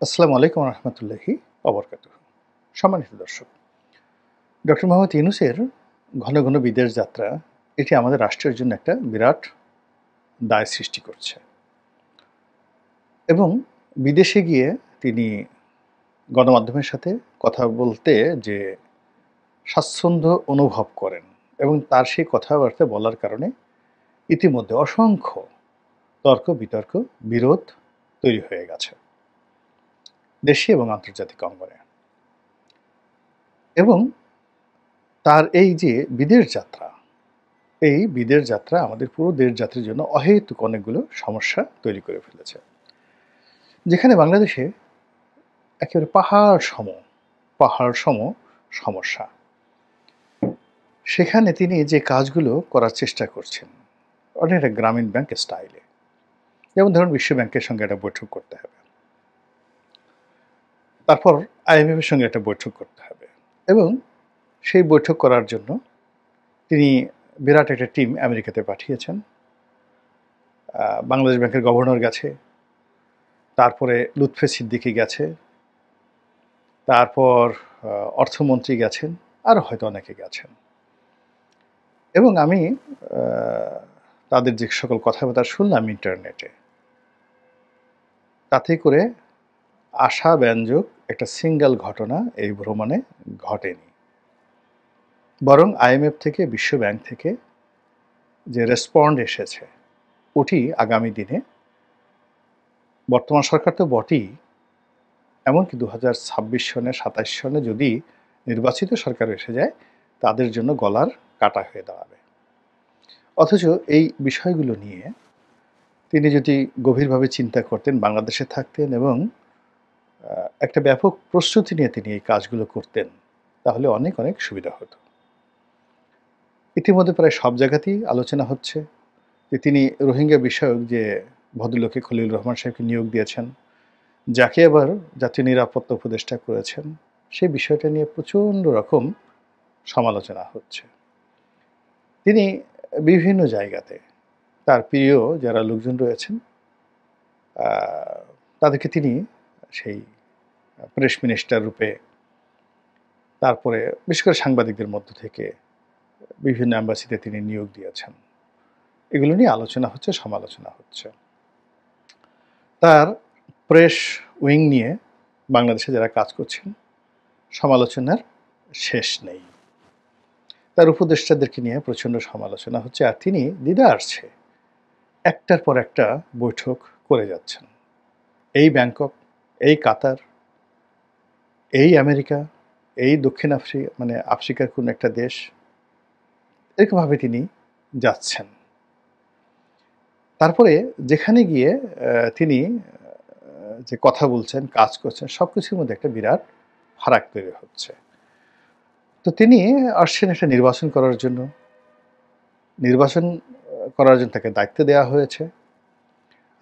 আসসালামু আলাইকুম রহমতুল্লাহি অবরকাতুহ। সম্মানিত দর্শক, ডক্টর মোহাম্মদ ইউনূসের ঘন ঘন বিদেশ যাত্রা এটি আমাদের রাষ্ট্রের জন্য একটা বিরাট দায় সৃষ্টি করছে এবং বিদেশে গিয়ে তিনি গণমাধ্যমের সাথে কথা বলতে যে স্বাচ্ছন্দ্য অনুভব করেন এবং তার সেই কথাবার্তা বলার কারণে ইতিমধ্যে অসংখ্য তর্ক বিতর্ক বিরোধ তৈরি হয়ে গেছে দেশীয় এবং আন্তর্জাতিক অঙ্গনে। এবং তার এই যে বিদেশ যাত্রা, এই বিদেশ যাত্রা আমাদের পুরো দেশ যাত্রীর জন্য অহেতুক অনেকগুলো সমস্যা তৈরি করে ফেলেছে। যেখানে বাংলাদেশে একেবারে পাহাড় সম সমস্যা। সেখানে তিনি যে কাজগুলো করার চেষ্টা করছেন, অনেকটা গ্রামীণ ব্যাংক স্টাইলে। যেমন ধরুন বিশ্ব ব্যাংকের সঙ্গে একটা বৈঠক করতে হবে। তারপর IMF এর সঙ্গে একটা বৈঠক করতে হবে। এবং সেই বৈঠক করার জন্য তিনি বিরাট একটা টিম আমেরিকাতে পাঠিয়েছেন। বাংলাদেশ ব্যাংকের গভর্নর গেছে, তারপরে লুৎফে সিদ্দিকী গেছে, তারপর অর্থমন্ত্রী গেছেন, আরও হয়তো অনেকে গেছেন। এবং আমি তাদের যে সকল কথাবার্তা শুনলাম ইন্টারনেটে, তাতে করে আশাব্যঞ্জক একটা সিঙ্গেল ঘটনা এই ভ্রমণে ঘটেনি। বরং IMF থেকে, বিশ্ব ব্যাংক থেকে যে রেসপন্ড এসেছে, ওটি আগামী দিনে বর্তমান সরকার তো বটেই, এমনকি 2026 সনে 27 সনে যদি নির্বাচিত সরকার এসে যায়, তাদের জন্য গলার কাটা হয়ে দাঁড়াবে। অথচ এই বিষয়গুলো নিয়ে তিনি যদি গভীরভাবে চিন্তা করতেন, বাংলাদেশে থাকতেন এবং একটা ব্যাপক প্রস্তুতি নিয়ে তিনি এই কাজগুলো করতেন, তাহলে অনেক অনেক সুবিধা হতো। ইতিমধ্যে প্রায় সব জায়গাতেই আলোচনা হচ্ছে যে তিনি রোহিঙ্গা বিষয়ক যে ভদ্রলোকে খলিলুর রহমান সাহেবকে নিয়োগ দিয়েছেন, যাকে আবার জাতীয় নিরাপত্তা উপদেষ্টা করেছেন, সেই বিষয়টা নিয়ে প্রচণ্ড রকম সমালোচনা হচ্ছে। তিনি বিভিন্ন জায়গাতে তার প্রিয় যারা লোকজন রয়েছেন, তাদেরকে তিনি সেই প্রেস মিনিস্টার রূপে, তারপরে বিশেষ করে সাংবাদিকদের মধ্য থেকে বিভিন্ন অ্যাম্বাসিতে তিনি নিয়োগ দিয়েছেন। এগুলো নিয়ে আলোচনা হচ্ছে, সমালোচনা হচ্ছে। তার প্রেস উইং নিয়ে বাংলাদেশে যারা কাজ করছেন, সমালোচনার শেষ নেই। তার উপদেষ্টাদেরকে নিয়ে প্রচণ্ড সমালোচনা হচ্ছে, আর তিনি দ্বিধার্ছে একটার পর একটা বৈঠক করে যাচ্ছেন। এই ব্যাংকক, এই কাতার, এই আমেরিকা, এই দক্ষিণ আফ্রিকার কোন একটা দেশ, এরকমভাবে তিনি যাচ্ছেন। তারপরে যেখানে গিয়ে তিনি যে কথা বলছেন, কাজ করছেন, সব কিছুর মধ্যে একটা বিরাট ফারাক তৈরি হচ্ছে। তো তিনি আসছেন একটা নির্বাচন করার জন্য। নির্বাচন করার জন্য তাকে দায়িত্ব দেওয়া হয়েছে।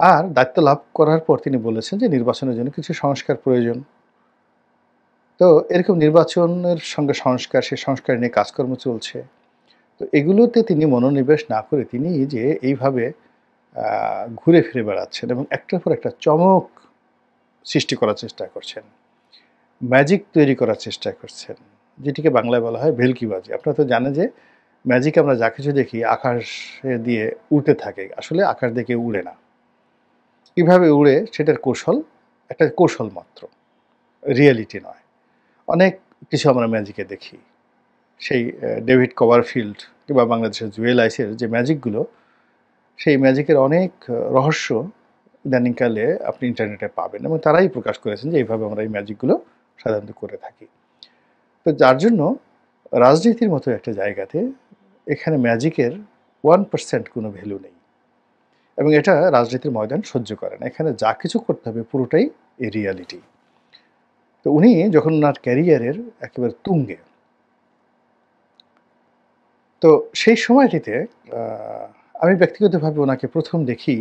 আর দায়িত্ব লাভ করার পর তিনি বলেছেন যে নির্বাচনের জন্য কিছু সংস্কার প্রয়োজন। তো এরকম নির্বাচনের সঙ্গে সংস্কার, সেই সংস্কার নিয়ে কাজকর্ম চলছে। তো এগুলোতে তিনি মনোনিবেশ না করে তিনি যে এইভাবে ঘুরে ফিরে বেড়াচ্ছেন এবং একটার পর একটা চমক সৃষ্টি করার চেষ্টা করছেন, ম্যাজিক তৈরি করার চেষ্টা করছেন, যেটিকে বাংলায় বলা হয় ভেলকিবাজি। আপনারা তো জানেন যে ম্যাজিক আমরা যা কিছু দেখি আকাশে দিয়ে উড়তে থাকে, আসলে আকাশ দিয়ে কেউ উড়ে না। কীভাবে উড়ে সেটার কৌশল, একটা কৌশল মাত্র, রিয়েলিটি নয়। অনেক কিছু আমরা ম্যাজিকে দেখি। সেই ডেভিড কভারফিল্ড কিংবা বাংলাদেশের জুয়েল আইসের যে ম্যাজিকগুলো, সেই ম্যাজিকের অনেক রহস্য ইদানিংকালে আপনি ইন্টারনেটে পাবেন এবং তারাই প্রকাশ করেছেন যে এইভাবে আমরা এই ম্যাজিকগুলো সাধারণত করে থাকি। তো যার জন্য রাজনীতির মতো একটা জায়গাতে এখানে ম্যাজিকের 1% কোনো ভ্যালু নেই এবং এটা রাজনীতির ময়দান সহ্য করে না। এখানে যা কিছু করতে হবে পুরোটাই এই রিয়ালিটি। তো উনি যখন ওনার ক্যারিয়ারের একেবারে তুঙ্গে, তো সেই সময়টিতে আমি ব্যক্তিগতভাবে ওনাকে প্রথম দেখি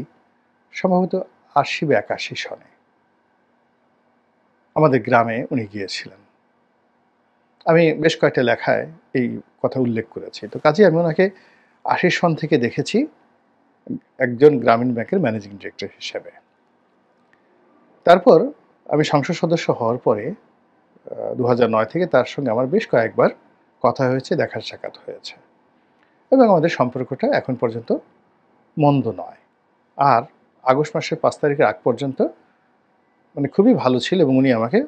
সম্ভবত 80 বা 81 সনে আমাদের গ্রামে উনি গিয়েছিলেন। আমি বেশ কয়েকটা লেখায় এই কথা উল্লেখ করেছি। তো কাজেই আমি ওনাকে 80 সন থেকে দেখেছি একজন গ্রামীণ ব্যাংকের ম্যানেজিং ডিরেক্টর হিসেবে। তারপর আমি সংসদ সদস্য হওয়ার পরে ২০০৯ থেকে তার সঙ্গে আমার বেশ কয়েকবার কথা হয়েছে, দেখা সাক্ষাৎ হয়েছে এবং আমাদের সম্পর্কটা এখন পর্যন্ত মন্দ নয়। আর আগস্ট মাসের ৫ তারিখের আগ পর্যন্ত মানে খুবই ভালো ছিল এবং উনি আমাকে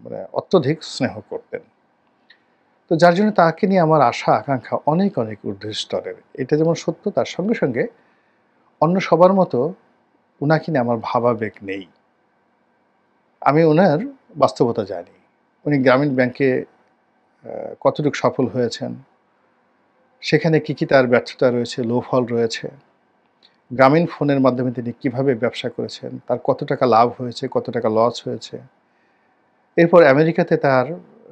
মানে অত্যধিক স্নেহ করতেন। তো যার জন্য তাকে নিয়ে আমার আশা আকাঙ্ক্ষা অনেক, অনেক ঊর্ধ্ব স্তরের। এটা যেমন সত্য, তার সঙ্গে, সঙ্গে অন্য সবার মতো উনাকে নিয়ে আমার ভাবাবেগ নেই। আমি উনার বাস্তবতা জানি। উনি গ্রামীণ ব্যাংকে কতটুকু সফল হয়েছেন, সেখানে কী তার ব্যর্থতা রয়েছে, লোফল রয়েছে। গ্রামীণ ফোনের মাধ্যমে তিনি কিভাবে ব্যবসা করেছেন, তার কত টাকা লাভ হয়েছে, কত টাকা লস হয়েছে। এরপর আমেরিকাতে তার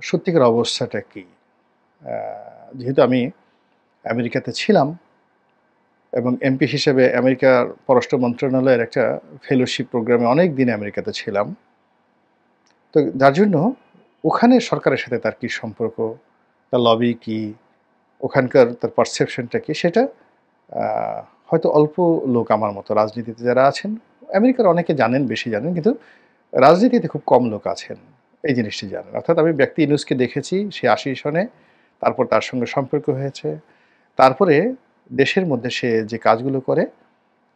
সত্যিকার অবস্থাটা কী? যেহেতু আমি আমেরিকাতে ছিলাম এবং এমপি হিসেবে আমেরিকার পররাষ্ট্র মন্ত্রণালয়ের একটা ফেলোশিপ প্রোগ্রামে অনেক দিন আমেরিকাতে ছিলাম। তো যার জন্য ওখানে সরকারের সাথে তার কী সম্পর্ক, তার লবি কী, ওখানকার তার পারসেপশনটা কী, সেটা হয়তো অল্প লোক আমার মতো রাজনীতিতে যারা আছেন, আমেরিকার অনেকে জানেন, বেশি জানেন, কিন্তু রাজনীতিতে খুব কম লোক আছেন এই জিনিসটি জানেন। অর্থাৎ আমি ব্যক্তি ইউনূসকে দেখেছি, সে ৮০ সনে, তারপর তার সঙ্গে সম্পর্ক হয়েছে। তারপরে দেশের মধ্যে সে যে কাজগুলো করে,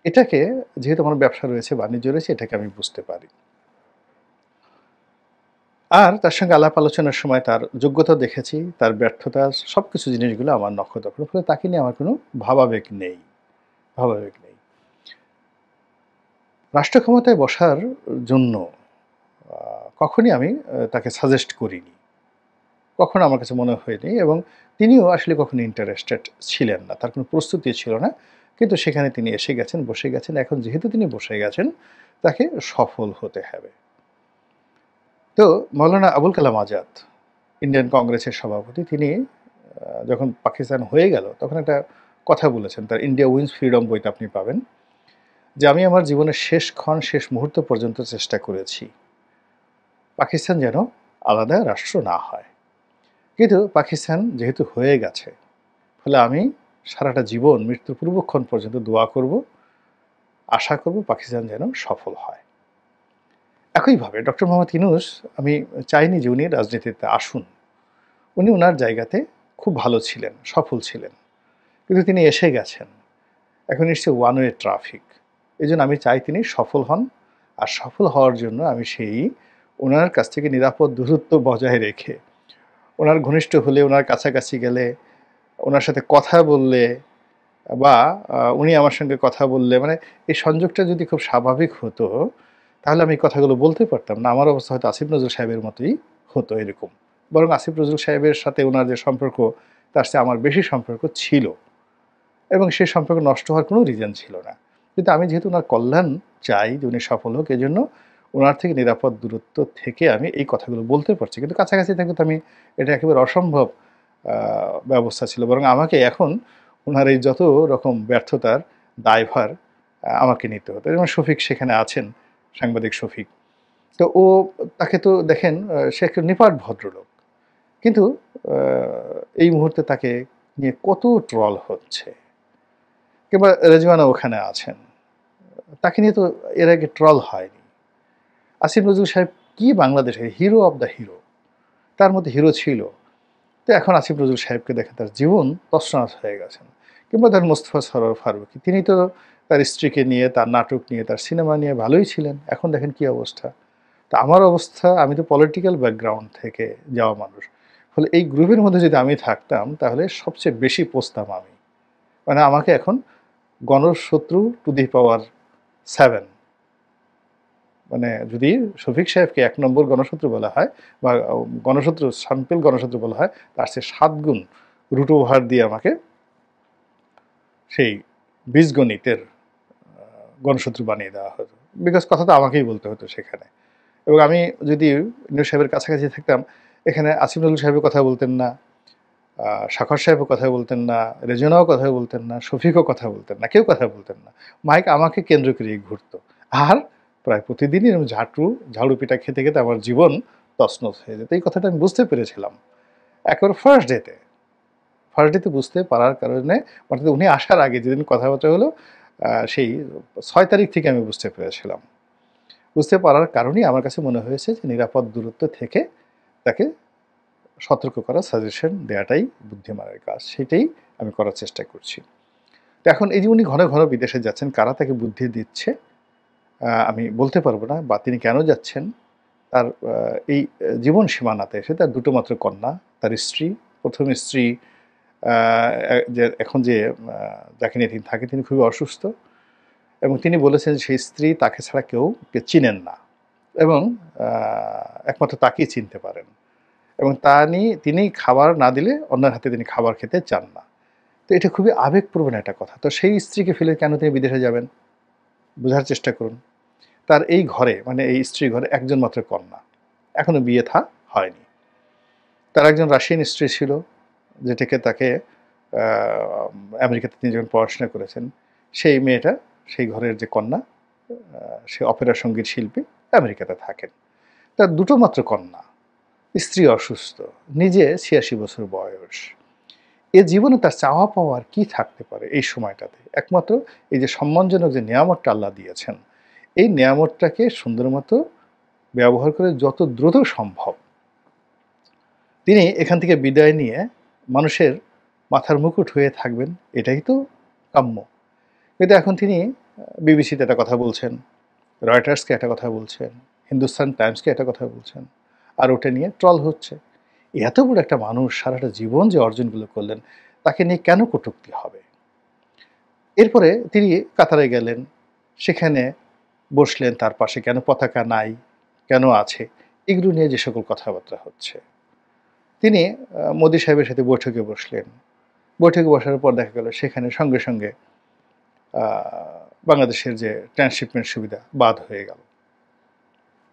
এটাকে যেহেতু আমার ব্যবসা রয়েছে, বাণিজ্য রয়েছে, এটাকে আমি বুঝতে পারি। আর তার সঙ্গে আলাপ আলোচনার সময় তার যোগ্যতা দেখেছি, তার ব্যর্থতা, সবকিছু জিনিসগুলো আমার নখদর্পণে। ফলে তাকে নিয়ে আমার কোনো ভাবাবেগ নেই, ভাবাবেগ নেই। রাষ্ট্র ক্ষমতায় বসার জন্য কখনই আমি তাকে সাজেস্ট করিনি। কখনো আমার কাছে মনে হয়নি এবং তিনিও আসলে কখনো ইন্টারেস্টেড ছিলেন না। তার কোনো প্রস্তুতি ছিল না। কিন্তু সেখানে তিনি এসে গেছেন, বসে গেছেন। এখন যেহেতু তিনি বসে গেছেন, তাকে সফল হতে হবে। তো মৌলানা আবুল কালাম আজাদ, ইন্ডিয়ান কংগ্রেসের সভাপতি, তিনি যখন পাকিস্তান হয়ে গেল, তখন একটা কথা বলেছেন। তার ইন্ডিয়া উইন্স ফ্রিডম বইতে আপনি পাবেন যে, আমি আমার জীবনের শেষ ক্ষণ, শেষ মুহূর্ত পর্যন্ত চেষ্টা করেছি পাকিস্তান যেন আলাদা রাষ্ট্র না হয়। কিন্তু পাকিস্তান যেহেতু হয়ে গেছে, ফলে আমি সারাটা জীবন মৃত্যুর পূর্বক্ষণ পর্যন্ত দোয়া করব, আশা করব পাকিস্তান যেন সফল হয়। একইভাবে ডক্টর মোহাম্মদ ইউনূস, আমি চাইনি যে উনি রাজনীতিতে আসুন। উনি ওনার জায়গাতে খুব ভালো ছিলেন, সফল ছিলেন। কিন্তু তিনি এসে গেছেন। এখন নিশ্চয়ই ওয়ান ওয়ে ট্রাফিক। এজন্য আমি চাই তিনি সফল হন। আর সফল হওয়ার জন্য আমি সেই ওনার কাছ থেকে নিরাপদ দূরত্ব বজায় রেখে, ওনার ঘনিষ্ঠ হলে, ওনার কাছাকাছি গেলে, ওনার সাথে কথা বললে বা উনি আমার সঙ্গে কথা বললে, মানে এই সংযোগটা যদি খুব স্বাভাবিক হতো, তাহলে আমি এই কথাগুলো বলতে পারতাম না। আমার অবস্থা হয়তো আসিফ নজরুল সাহেবের মতোই হতো এরকম। বরং আসিফ নজরুল সাহেবের সাথে ওনার যে সম্পর্ক, তার চেয়ে আমার বেশি সম্পর্ক ছিল এবং সে সম্পর্ক নষ্ট হওয়ার কোনো রিজন ছিল না। কিন্তু আমি যেহেতু ওনার কল্যাণ চাই যে উনি সফল হোক, এজন্য ওনার থেকে নিরাপদ দূরত্ব থেকে আমি এই কথাগুলো বলতে পারছি। কিন্তু কাছাকাছি থাকলে তো আমি, এটা একেবারে অসম্ভব ব্যবস্থা ছিল। বরং আমাকে এখন ওনার এই যত রকম ব্যর্থতার দায়ভার আমাকে নিতে হতো। যেমন শফিক সেখানে আছেন, সাংবাদিক শফিক। তো তাকে তো দেখেন, সে একটা নিপাট ভদ্রলোক। কিন্তু আ এই মুহূর্তে তাকে নিয়ে কত ট্রল হচ্ছে। কিংবা রেজওয়ানা ওখানে আছেন। তাকে নিয়ে তো এর আগে ট্রল হয়নি। আসিফ নজরুল সাহেব কি বাংলাদেশের হিরো অব দ্য হিরো। তার মধ্যে হিরো ছিল। তো এখন আসিফ নজরুল সাহেবকে দেখেন, তার জীবন তছনছ হয়ে গেছেন। কিংবা ধরেন মোস্তফা সরোয়ার ফারুকী, তিনি তো তার স্ত্রীকে নিয়ে, তার নাটক নিয়ে, তার সিনেমা নিয়ে ভালোই ছিলেন। এখন দেখেন কি অবস্থা। তো আমার অবস্থা, আমি তো পলিটিক্যাল ব্যাকগ্রাউন্ড থেকে যাওয়া মানুষ। ফলে এই গ্রুপের মধ্যে যদি আমি থাকতাম, তাহলে সবচেয়ে বেশি পচতাম আমি। মানে আমাকে এখন গণশত্রু টু দি পাওয়ার 7, মানে যদি শফিক সাহেবকে ১ নম্বর গণশত্রু বলা হয় বা গণশত্রু, সাম্পেল গণশত্রু বলা হয়, তার চেয়ে ৭ গুণ রুট ওভার দিয়ে আমাকে সেই বীজগণিতের গণশত্রু বানিয়ে দেওয়া হতো। বিকজ কথা তো আমাকেই বলতে হতো সেখানে। এবং আমি যদি ইউনূস সাহেবের কাছাকাছি থাকতাম, এখানে আসিফ নজরুল সাহেবের কথা বলতেন না, সাখর সাহেবও কথা বলতেন না, রেজনাও কথা বলতেন না, শফিকও কথা বলতেন না, কেউ কথা বলতেন না। মাইক আমাকে কেন্দ্র করেই ঘুরতো। আর প্রায় প্রতিদিনই এরকম ঝাড়ু পিটা খেতে, খেতে আমার জীবন তছনছ হয়ে যেত। এই কথাটা আমি বুঝতে পেরেছিলাম একেবারে ফার্স্ট ডেতে বুঝতে পারার কারণে, অর্থাৎ উনি আসার আগে যেদিন কথাবার্তা হলো, সেই ৬ তারিখ থেকে আমি বুঝতে পেরেছিলাম। বুঝতে পারার কারণেই আমার কাছে মনে হয়েছে যে নিরাপদ দূরত্ব থেকে তাকে সতর্ক করা, সাজেশন দেওয়াটাই বুদ্ধিমানের কাজ। সেটাই আমি করার চেষ্টা করছি। তো এখন এই যে উনি ঘন ঘন বিদেশে যাচ্ছেন, কারা তাকে বুদ্ধি দিচ্ছে আমি বলতে পারবো না, বা তিনি কেন যাচ্ছেন। তার এই জীবন সীমানাতে এসে তার দুটো মাত্র কন্যা, তার স্ত্রী, প্রথম স্ত্রী যে এখন যে যাকে নিয়ে তিনি থাকে তিনি খুবই অসুস্থ, এবং তিনি বলেছেন সেই স্ত্রী তাকে ছাড়া কেউ চিনেন না, এবং একমাত্র তাকেই চিনতে পারেন, এবং তিনি খাবার না দিলে অন্যের হাতে তিনি খাবার খেতে চান না। তো এটা খুবই আবেগপ্রবণ একটা কথা। তো সেই স্ত্রীকে ফেলে কেন তিনি বিদেশে যাবেন? বোঝার চেষ্টা করুন। তার এই ঘরে, মানে এই স্ত্রী ঘরে একজন মাত্র কন্যা, এখনো বিয়ে হয়নি। তার একজন রাশিয়ান স্ত্রী ছিল, যেটাকে তাকে আমেরিকাতে তিনি যখন পড়াশোনা করেছেন, সেই মেয়েটা, সেই ঘরের যে কন্যা, সে অপেরা সঙ্গীত শিল্পী, আমেরিকাতে থাকেন। তার দুটো মাত্র কন্যা, স্ত্রী অসুস্থ, নিজে ৮৬ বছর বয়স। এ জীবনে তার চাওয়া পাওয়ার কি থাকতে পারে এই সময়টাতে? একমাত্র এই যে সম্মানজনক যে নিয়ামতটা আল্লাহ দিয়েছেন, এই নিয়ামতটাকে সুন্দর মতো ব্যবহার করে যত দ্রুত সম্ভব তিনি এখান থেকে বিদায় নিয়ে মানুষের মাথার মুকুট হয়ে থাকবেন, এটাই তো কাম্য। কিন্তু এখন তিনি বিবিসিতে একটা কথা বলছেন, রয়টার্সকে একটা কথা বলছেন, হিন্দুস্তান টাইমসকে একটা কথা বলছেন, আর ওটা নিয়ে ট্রল হচ্ছে। এত বড় একটা মানুষ সারাটা জীবন যে অর্জনগুলো করলেন, তাকে নিয়ে কেন কটূক্তি হবে? এরপরে তিনি কাতারে গেলেন, সেখানে বসলেন, তার পাশে কেন পতাকা নাই, কেন আছে, এগুলো নিয়ে যে সকল কথাবার্তা হচ্ছে। তিনি মোদি সাহেবের সাথে বৈঠকে বসলেন। বৈঠকে বসার পর দেখা গেল সেখানে সঙ্গে সঙ্গে বাংলাদেশের যে ট্রান্সশিপমেন্ট সুবিধা বাদ হয়ে গেল।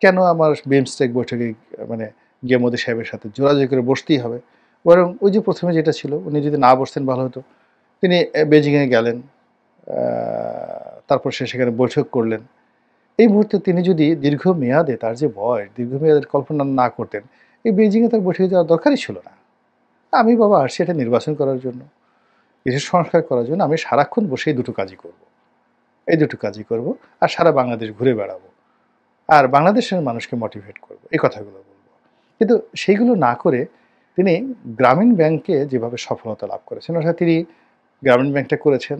কেন আমার বিমস্টেক বৈঠকে মানে গিয়ে মোদি সাহেবের সাথে জোরাজোরি করে বসতেই হবে? বরং ওই যে প্রথমে যেটা ছিল, উনি যদি না বসতেন ভালো হতো। তিনি বেজিংয়ে গেলেন, তারপর সেখানে বৈঠক করলেন। এই মুহূর্তে তিনি যদি দীর্ঘমেয়াদে, তার যে বয়স, দীর্ঘমেয়াদের কল্পনা না করতেন, এই বেজিংয়ে তার বৈঠকে যাওয়ার দরকারই ছিল না। আমি বাবা আসছি এটা নির্বাচন করার জন্য, কিছু সংস্কার করার জন্য। আমি সারাক্ষণ বসে এই দুটো কাজই করব, এই দুটো কাজই করব, আর সারা বাংলাদেশ ঘুরে বেড়াবো, আর বাংলাদেশের মানুষকে মোটিভেট করব, এই কথাগুলো বলবো। কিন্তু সেইগুলো না করে তিনি গ্রামীণ ব্যাংকে যেভাবে সফলতা লাভ করেছেন, অর্থাৎ তিনি গ্রামীণ ব্যাংকটা করেছেন,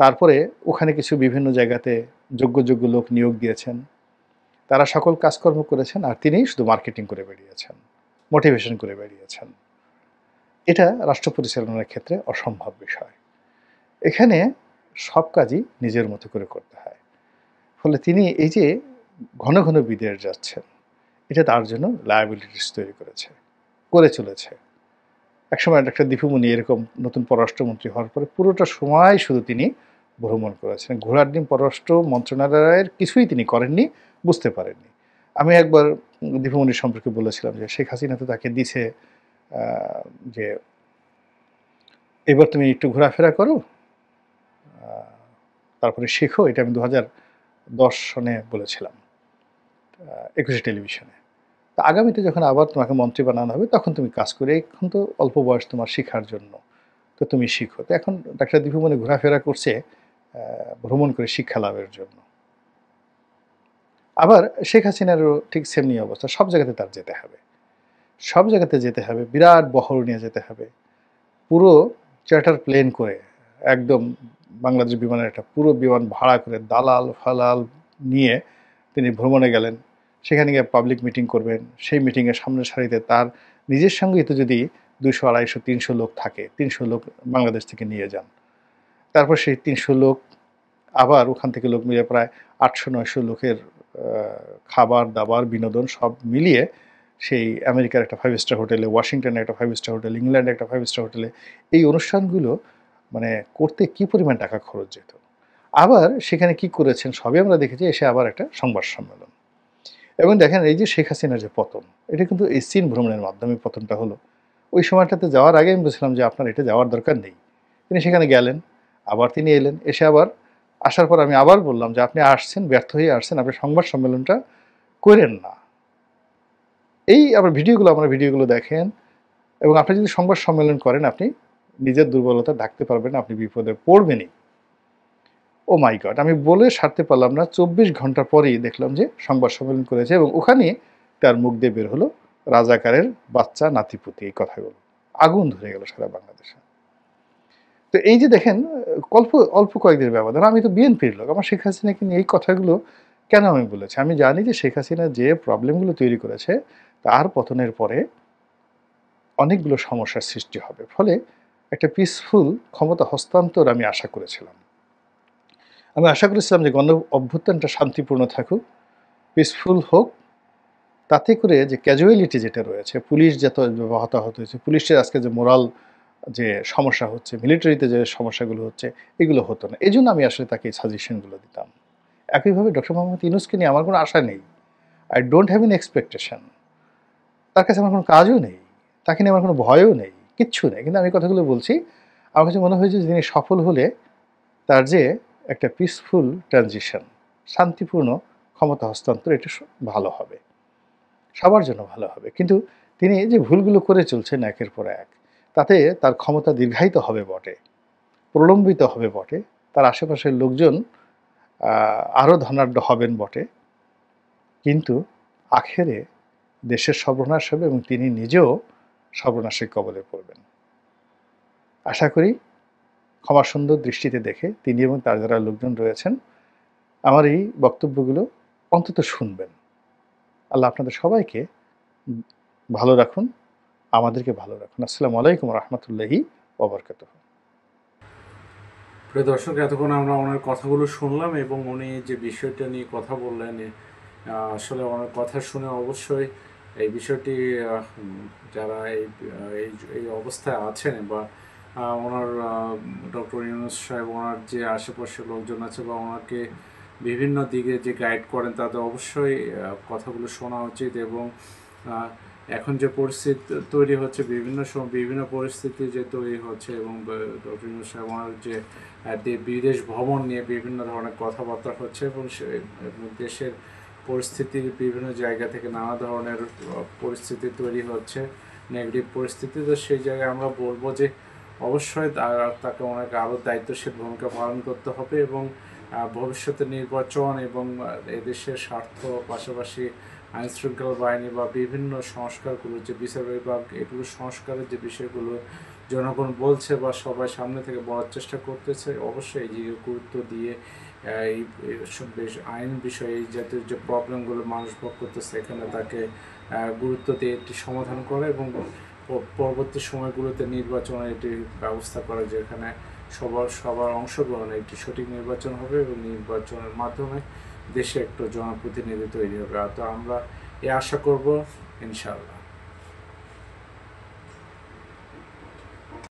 তারপরে ওখানে কিছু বিভিন্ন জায়গাতে যোগ্য যোগ্য লোক নিয়োগ দিয়েছেন, তারা সকল কাজকর্ম করেছেন, আর তিনি শুধু মার্কেটিং করে বেরিয়েছেন, মোটিভেশন করে বেরিয়েছেন। এটা রাষ্ট্র পরিচালনার ক্ষেত্রে অসম্ভব বিষয়। এখানে সব কাজই নিজের মতো করে করতে হয়। ফলে তিনি এই যে ঘন ঘন বিদেশ যাচ্ছেন, এটা তার জন্য লায়াবিলিটিস তৈরি করে চলেছে। একসময় ডাক্তার দীপুমণি এরকম নতুন পররাষ্ট্রমন্ত্রী হওয়ার পরে পুরোটা সময় শুধু তিনি ভ্রমণ করেছেন। ঘোড়ার ডিম পররাষ্ট্র মন্ত্রণালয়ের কিছুই তিনি করেননি, বুঝতে পারেননি। আমি একবার দীপুমণির সম্পর্কে বলেছিলাম যে শেখ হাসিনা তো তাকে দিছে যে এবার তুমি একটু ঘোরাফেরা করো, তারপরে শেখো। এটা আমি 2010 সনে বলেছিলাম 21 টেলিভিশনে। তা আগামীতে যখন আবার তোমাকে মন্ত্রী বানানো হবে তখন তুমি কাজ করে, এখন তো অল্প বয়স তোমার শেখার জন্য, তো তুমি শিখো। তো এখন ডাক্তার দীপুমণি ঘোরাফেরা করছে ভ্রমণ করে শিক্ষা লাভের জন্য। আবার শেখ হাসিনারও ঠিক সেমনি অবস্থা, সব জায়গাতে তার যেতে হবে, সব জায়গাতে যেতে হবে, বিরাট বহর নিয়ে যেতে হবে, পুরো চার্টার প্লেন করে, একদম বাংলাদেশ বিমানের একটা পুরো বিমান ভাড়া করে দালাল ফালাল নিয়ে তিনি ভ্রমণে গেলেন। সেখানে গিয়ে পাবলিক মিটিং করবেন, সেই মিটিংয়ের সামনের সারিতে তার নিজের সঙ্গেই তো যদি 200, 250, 300 লোক থাকে, 300 লোক বাংলাদেশ থেকে নিয়ে যান। তারপর সেই 300 লোক আবার ওখান থেকে লোক মিলিয়ে প্রায় 800-900 লোকের খাবার দাবার বিনোদন সব মিলিয়ে সেই আমেরিকার একটা 5 স্টার হোটেলে, ওয়াশিংটনে একটা 5 স্টার হোটেল, ইংল্যান্ডে একটা 5 স্টার হোটেলে এই অনুষ্ঠানগুলো মানে করতে কি পরিমাণ টাকা খরচ যেত। আবার সেখানে কি করেছেন সবই আমরা দেখেছি। এসে আবার একটা সংবাদ সম্মেলন। এবং দেখেন এই যে শেখ হাসিনার যে পতন, এটা কিন্তু এই চীন ভ্রমণের মাধ্যমে পতনটা হলো। ওই সময়টাতে যাওয়ার আগে আমি বলছিলাম যে আপনার এটা যাওয়ার দরকার নেই। তিনি সেখানে গেলেন, আবার তিনি এলেন, এসে আবার আসার পর আমি আবার বললাম যে আপনি আসছেন, ব্যর্থ হয়ে আসছেন, আপনি সংবাদ সম্মেলনটা করেন না। এই আবার আমরা ভিডিওগুলো দেখেন, এবং আপনি যদি সংবাদ সম্মেলন করেন আপনি নিজের দুর্বলতা ঢাকতে পারবেন, আপনি বিপদে পড়বেনই। ও মাই গড! আমি বলে সারতে পারলাম না। ২৪ ঘন্টা পরেই দেখলাম যে সংবাদ সম্মেলন করেছে এবং ওখানেই তার মুখ দিয়ে বের হলো রাজাকারের বাচ্চা নাতিপুতি এই কথাগুলো। আগুন ধরে গেল সারা বাংলাদেশে। তো এই যে দেখেন অল্প কয়েকদিনের ব্যবধান। আমি তো বিএনপির লোক। আমার শেখ হাসিনাকে নিয়ে এই কথাগুলো কেন আমি বলেছি? আমি জানি যে শেখ হাসিনা যে প্রবলেমগুলো তৈরি করেছে তার পতনের পরে অনেকগুলো সমস্যার সৃষ্টি হবে। ফলে একটা পিসফুল ক্ষমতা হস্তান্তর আমি আশা করেছিলাম। আমি আশা করেছিলাম যে গণ অভ্যুত্থানটা শান্তিপূর্ণ থাকুক, পিসফুল হোক। তাতে করে যে ক্যাজুয়ালিটি যেটা রয়েছে, পুলিশ যত হতাহত হয়েছে, পুলিশের আজকে যে মোরাল যে সমস্যা হচ্ছে, মিলিটারিতে যে সমস্যাগুলো হচ্ছে, এগুলো হতো না। এজন্য আমি আসলে তাকে এই সাজেশনগুলো দিতাম। একইভাবে ডক্টর মোহাম্মদ ইউনূসকে নিয়ে আমার কোনো আশা নেই। I don't have any expectation. তার কাছে আমার কোনো কাজও নেই। তাকে নিয়ে আমার কোনো ভয়ও নেই। কিচ্ছু নেই। কিন্তু আমি কথাগুলো বলছি, আমার কাছে মনে হয়েছে যে তিনি সফল হলে তার যে একটা পিসফুল ট্রানজিশন, শান্তিপূর্ণ ক্ষমতা হস্তান্তর এটা ভালো হবে। সবার জন্য ভালো হবে। কিন্তু তিনি যে ভুলগুলো করে চলছেন একের পর এক, তাতে তার ক্ষমতা দীর্ঘায়িত হবে বটে, প্রলম্বিত হবে বটে। তার আশেপাশের লোকজন আরও ধনাঢ্য হবেন বটে। কিন্তু আখেরে দেশের সর্বনাশ হবে এবং তিনি নিজেও সর্বনাশের কবলে পড়বেন। আশা করি ক্ষমা সুন্দর দৃষ্টিতে দেখে তিনি এবং তার যারা লোকজন রয়েছেন আমার এই বক্তব্যগুলো অন্তত শুনবেন। আল্লাহ আপনাদের সবাইকে ভালো রাখুন, আমাদেরকে ভালো রাখুন। আসসালামু আলাইকুম রহমতুল্লাহি ওয়া বারাকাতুহু। প্রিয় দর্শক, এতক্ষণ আমরা ওনার কথাগুলো শুনলাম এবং উনি যে বিষয়টা নিয়ে কথা বললেন, আসলে ওনার কথা শুনে অবশ্যই এই বিষয়টি যারা এই এই অবস্থায় আছেন বা ওনার ডক্টর ইউনূস সাহেব ওনার যে আশেপাশের লোকজন আছে বা ওনাকে বিভিন্ন দিকে যে গাইড করেন তাদের অবশ্যই কথাগুলো শোনা উচিত। এবং এখন যে পরিস্থিতি তৈরি হচ্ছে, বিভিন্ন সময় বিভিন্ন পরিস্থিতি যে তৈরি হচ্ছে এবং ডক্টর ইউনূস সাহেব ওনার যে বিদেশ ভ্রমণ নিয়ে বিভিন্ন ধরনের কথাবার্তা হচ্ছে এবং দেশের পরিস্থিতির বিভিন্ন জায়গা থেকে নানা ধরনের পরিস্থিতি তৈরি হচ্ছে, নেগেটিভ পরিস্থিতি। তো সেই জায়গায় আমরা বলবো যে অবশ্যই তাকে অনেক আরও দায়িত্বশীল ভূমিকা পালন করতে হবে এবং ভবিষ্যতে নির্বাচন এবং এদেশের স্বার্থ, পাশাপাশি আইন শৃঙ্খলা বাহিনী বা বিভিন্ন সংস্কারগুলো যে বিচার বিভাগ, এগুলো সংস্কারের যে বিষয়গুলো জনগণ বলছে বা সবাই সামনে থেকে বলার চেষ্টা করতেছে, অবশ্যই এই যে গুরুত্ব দিয়ে এই বেশ আইন বিষয়ে এই জাতীয় যে প্রবলেমগুলো মানুষ ভোগ করতেছে এখানে তাকে গুরুত্ব দিয়ে একটি সমাধান করে এবং পরবর্তী সময়গুলোতে নির্বাচনের একটি ব্যবস্থা করে যেখানে সবার অংশগ্রহণে একটি সঠিক নির্বাচন হবে এবং নির্বাচনের মাধ্যমে দেশে একটা জনপ্রতিনিধি তৈরি হবে। তো আমরা এ আশা করব ইনশাআল্লাহ।